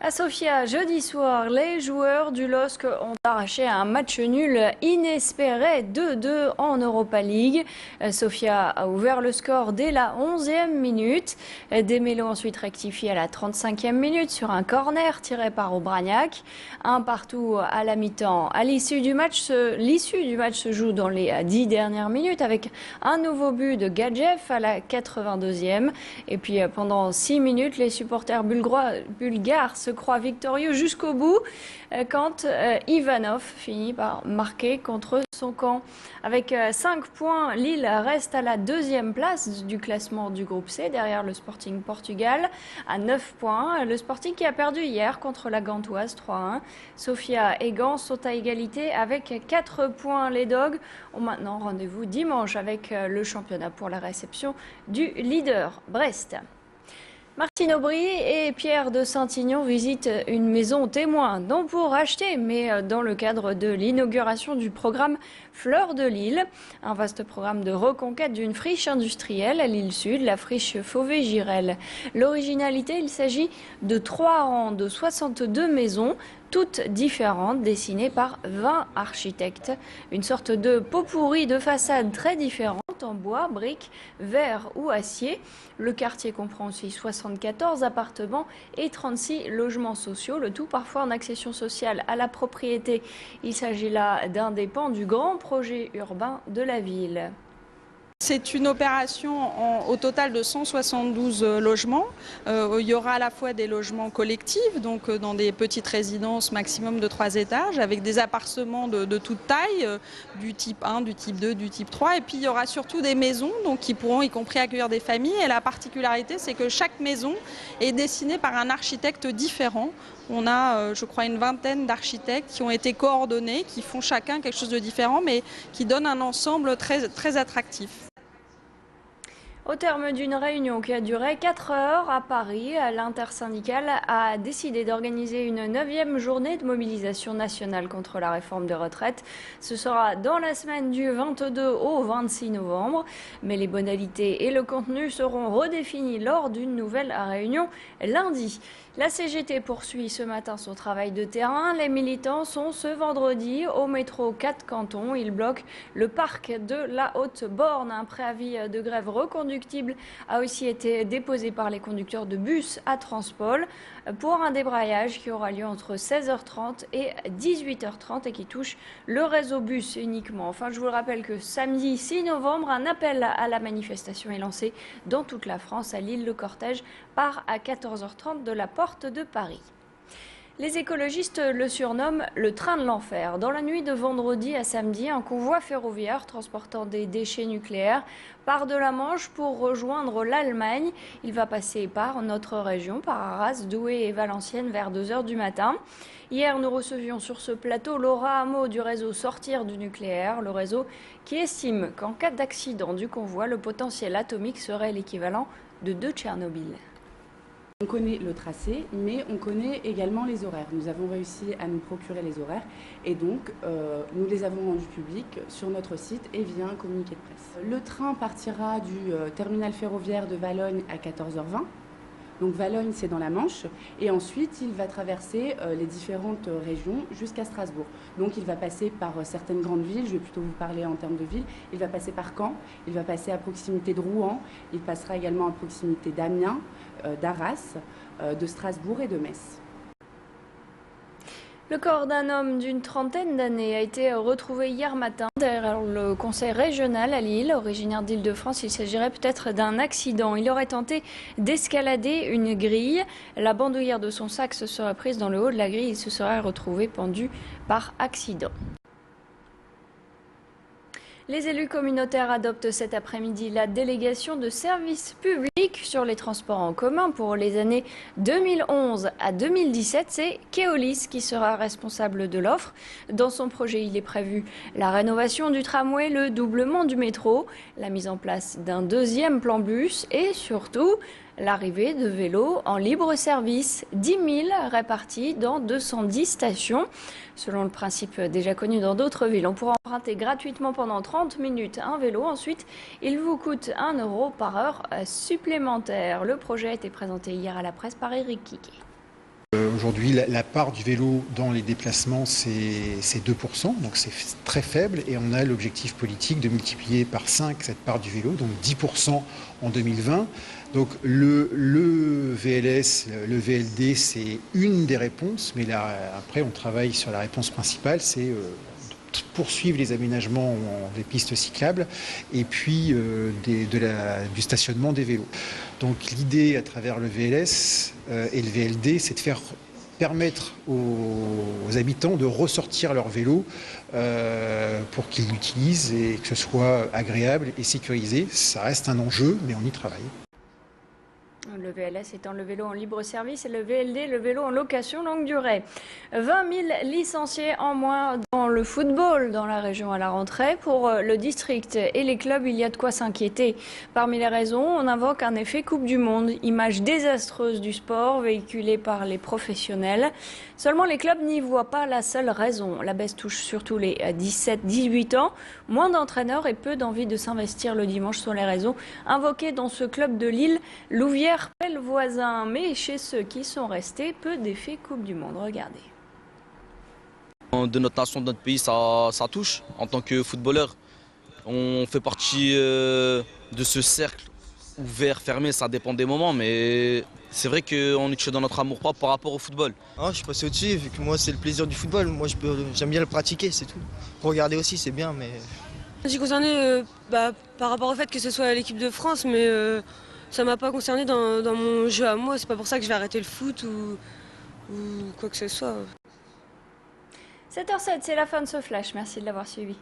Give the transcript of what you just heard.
À Sofia, jeudi soir, les joueurs du LOSC ont arraché un match nul inespéré 2-2 en Europa League. Sofia a ouvert le score dès la 11e minute. Desmélo ensuite rectifié à la 35e minute sur un corner tiré par Obraniak. Un partout à la mi-temps. À l'issue du match se joue dans les 10 dernières minutes avec un nouveau but de Gadjev à la 82e. Et puis pendant 6 minutes, les supporters bulgares se croit victorieux jusqu'au bout quand Ivanov finit par marquer contre son camp. Avec 5 points, Lille reste à la 2e place du classement du groupe C derrière le Sporting Portugal à 9 points. Le Sporting qui a perdu hier contre la Gantoise 3-1. Sofia et Gand sont à égalité avec 4 points. Les Dogs ont maintenant rendez-vous dimanche avec le championnat pour la réception du leader Brest. Martine Aubry et Pierre de Saint-Ignon visitent une maison témoin, non pour acheter, mais dans le cadre de l'inauguration du programme Fleurs de Lille, un vaste programme de reconquête d'une friche industrielle à l'île Sud, la friche Fauvet-Girel. L'originalité, il s'agit de 3 rangs de 62 maisons, toutes différentes, dessinées par 20 architectes. Une sorte de pot-pourri de façades très différentes en bois, briques, verre ou acier. Le quartier comprend aussi 74 appartements et 36 logements sociaux, le tout parfois en accession sociale à la propriété. Il s'agit là d'un des pans du grand projet urbain de la ville. C'est une opération au total de 172 logements. Il y aura à la fois des logements collectifs, donc dans des petites résidences maximum de 3 étages, avec des appartements de toute taille, du type 1, du type 2, du type 3. Et puis il y aura surtout des maisons donc, qui pourront y compris accueillir des familles. Et la particularité, c'est que chaque maison est dessinée par un architecte différent. On a, je crois, une vingtaine d'architectes qui ont été coordonnés, qui font chacun quelque chose de différent, mais qui donnent un ensemble très attractif. Au terme d'une réunion qui a duré 4 heures à Paris, l'intersyndicale a décidé d'organiser une 9e journée de mobilisation nationale contre la réforme des retraites. Ce sera dans la semaine du 22 au 26 novembre, mais les modalités et le contenu seront redéfinis lors d'une nouvelle réunion lundi. La CGT poursuit ce matin son travail de terrain. Les militants sont ce vendredi au métro 4 cantons. Ils bloquent le parc de la Haute-Borne. Un préavis de grève reconductible a aussi été déposé par les conducteurs de bus à Transpol pour un débrayage qui aura lieu entre 16h30 et 18h30 et qui touche le réseau bus uniquement. Enfin, je vous le rappelle que samedi 6 novembre, un appel à la manifestation est lancé dans toute la France. À Lille, le cortège part à 14h30 de la porte de Paris. Les écologistes le surnomment le train de l'enfer. Dans la nuit de vendredi à samedi, un convoi ferroviaire transportant des déchets nucléaires part de la Manche pour rejoindre l'Allemagne. Il va passer par notre région, par Arras, Douai et Valenciennes vers 2h du matin. Hier, nous recevions sur ce plateau Laura Hameau du réseau Sortir du nucléaire, le réseau qui estime qu'en cas d'accident du convoi, le potentiel atomique serait l'équivalent de 2 Tchernobyl. On connaît le tracé, mais on connaît également les horaires. Nous avons réussi à nous procurer les horaires et donc nous les avons rendus publics sur notre site et via un communiqué de presse. Le train partira du terminal ferroviaire de Valognes à 14h20. Donc Valognes, c'est dans la Manche. Et ensuite, il va traverser les différentes régions jusqu'à Strasbourg. Donc il va passer par certaines grandes villes. Je vais plutôt vous parler en termes de villes. Il va passer par Caen, il va passer à proximité de Rouen. Il passera également à proximité d'Amiens, d'Arras, de Strasbourg et de Metz. Le corps d'un homme d'une trentaine d'années a été retrouvé hier matin derrière le conseil régional à Lille. Originaire d'Île-de-France, il s'agirait peut-être d'un accident. Il aurait tenté d'escalader une grille. La bandoulière de son sac se serait prise dans le haut de la grille. Il se serait retrouvé pendu par accident. Les élus communautaires adoptent cet après-midi la délégation de services publics sur les transports en commun pour les années 2011 à 2017. C'est Keolis qui sera responsable de l'offre. Dans son projet, il est prévu la rénovation du tramway, le doublement du métro, la mise en place d'un 2e plan bus et surtout l'arrivée de vélos en libre service, 10 000 répartis dans 210 stations. Selon le principe déjà connu dans d'autres villes, on pourra emprunter gratuitement pendant 30 minutes un vélo. Ensuite, il vous coûte 1 € par heure supplémentaire. Le projet a été présenté hier à la presse par Éric Quiquet. Aujourd'hui, la part du vélo dans les déplacements, c'est 2%, donc c'est très faible. Et on a l'objectif politique de multiplier par 5 cette part du vélo, donc 10% en 2020. Donc le VLS, le VLD, c'est une des réponses, mais là, après, on travaille sur la réponse principale, c'est poursuivre les aménagements des pistes cyclables et puis du stationnement des vélos. Donc l'idée à travers le VLS et le VLD, c'est de permettre aux habitants de ressortir leur vélo pour qu'ils l'utilisent et que ce soit agréable et sécurisé. Ça reste un enjeu, mais on y travaille. Le VLS étant le vélo en libre service et le VLD, le vélo en location longue durée. 20 000 licenciés en moins dans le football dans la région à la rentrée. Pour le district et les clubs, il y a de quoi s'inquiéter. Parmi les raisons, on invoque un effet Coupe du Monde, image désastreuse du sport véhiculée par les professionnels. Seulement, les clubs n'y voient pas la seule raison. La baisse touche surtout les 17-18 ans. Moins d'entraîneurs et peu d'envie de s'investir le dimanche sont les raisons invoquées dans ce club de Lille, Louvière-Pellevoisin. Mais chez ceux qui sont restés, peu d'effet Coupe du Monde. Regardez. De notre nation, de notre pays, ça touche en tant que footballeur. On fait partie de ce cercle ouvert, fermé, ça dépend des moments, mais c'est vrai qu'on est touché dans notre amour-propre par rapport au football. Ah, je suis passé au-dessus, vu que moi c'est le plaisir du football, moi j'aime bien le pratiquer, c'est tout. Regarder aussi c'est bien, mais... Je suis concernée par rapport au fait que ce soit l'équipe de France, mais ça ne m'a pas concernée dans mon jeu à moi, c'est pas pour ça que je vais arrêter le foot ou quoi que ce soit. 7h07, c'est la fin de ce flash. Merci de l'avoir suivi.